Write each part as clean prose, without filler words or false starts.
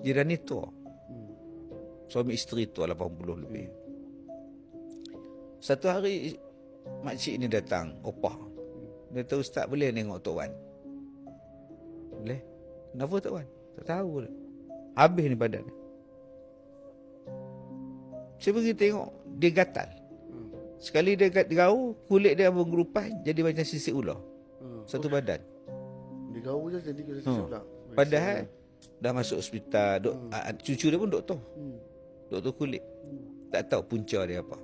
Jiran ni tua. Suami isteri tua 80 lebih. Satu hari makcik ni datang, opah. Dia kata, Ustaz boleh tengok Tok Wan? Boleh. Kenapa Tok Wan? Tak tahu. Habis ni badan ni. Saya pergi tengok, dia gatal. Sekali dia gaul, kulit dia mengerupai, jadi macam sisik ular. Satu badan. Dia gaul je jadi sisik ular. Padahal dah masuk hospital, cucu dia pun doktor. Doktor kulit. Tak tahu punca dia apa.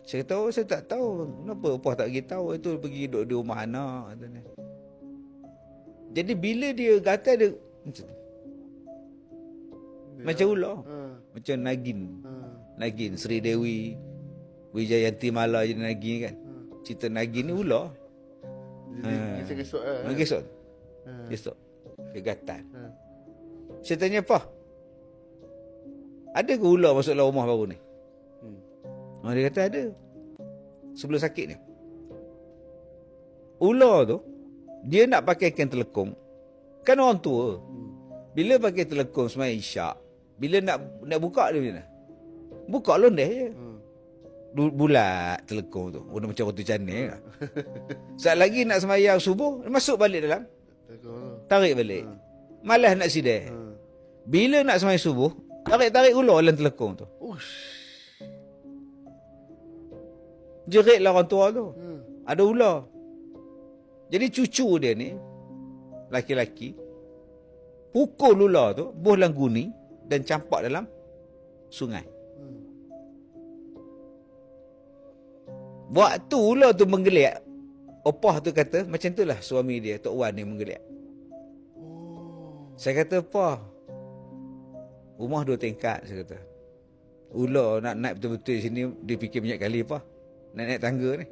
Saya kata, saya tak tahu. Kenapa opah tak bagi tahu? Itu pergi duduk di rumah anak. Jadi bila dia gatal, dia macam ular. Macam Nagin. Nagin, Sri Dewi, Wijayanti Mala jadi Nagin kan. Cerita Nagin ni ular. Jadi gesok lah. Gesok. Gesok. Dia gatal. Saya tanya, apa? Ada ke ular masuk dalam rumah baru ni? Dia kata ada. Sebelum sakit ni. Ular tu, dia nak pakai kain telekung. Kan orang tua. Bila pakai telekung semai isyak, bila nak buka dia macam mana? Buka londeh je. Bulat telekung tu. Macam roti canai lah. Saat lagi nak semayang subuh, masuk balik dalam. Tarik balik. Malas nak sidai. Bila nak semayang subuh, tarik-tarik ular dalam telekung tu. Jerit lah orang tua tu. Ada ular. Jadi cucu dia ni, laki-laki, pukul ular tu, buh dalam guni dan campak dalam sungai. Waktu ular tu menggeliat, opah tu kata, macam itulah suami dia, Tok Wan ni menggeliat. Saya kata, apa? Rumah 2 tingkat, saya kata. Ular nak naik betul-betul sini, dia fikir banyak kali, apa? Nak naik tangga ni.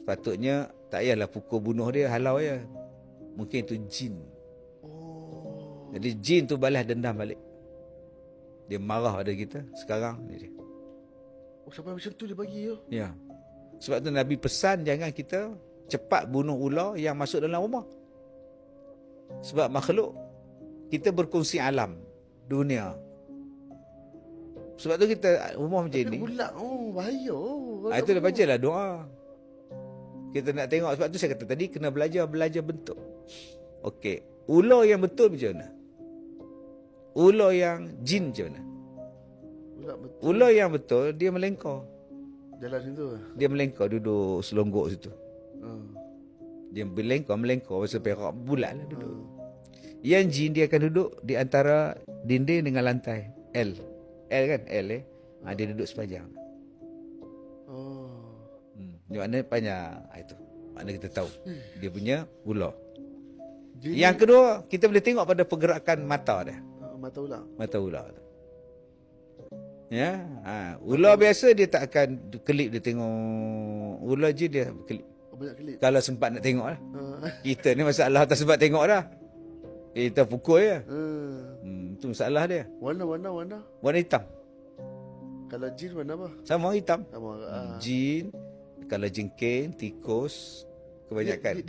Sepatutnya, tak payahlah pukul bunuh dia, halau je. Mungkin itu jin. Jadi jin tu balas dendam balik. Dia marah pada kita. Sekarang ni dia. Sampai macam tu dia bagi ya? Ya. Sebab tu Nabi pesan jangan kita cepat bunuh ular yang masuk dalam rumah. Sebab makhluk, kita berkongsi alam, dunia. Sebab tu kita rumah macam ni. Bulat, bahaya. Itu dah bacalah doa. Kita nak tengok, sebab tu saya kata tadi, kena belajar bentuk. Okey. Ular yang betul macam mana? Ular yang jin macam mana? Ular yang betul, dia melengkar. Jalan situ? Dia melengkar, duduk selonggok situ. Dia melengkar, pasal perak, bulat lah duduk. Yang jin, dia akan duduk di antara dinding dengan lantai. L kan? L dia duduk sepanjang. Dia makna panjang. Itu makna kita tahu dia punya ular. Yang kedua, kita boleh tengok pada pergerakan mata dia. Mata ular tu. Ya, ular biasa dia tak akan kelip dia tengok. Ular je dia kelip. Banyak kelip. Kalau sempat nak tengok lah. Kita ni masalah tak sempat tengok dah. Kita pukul je. Itu masalah dia. Warna. Warna hitam. Kalau jin warna apa? Sama hitam. Sama. Jin, kalau jengking, tikus, kebanyakan.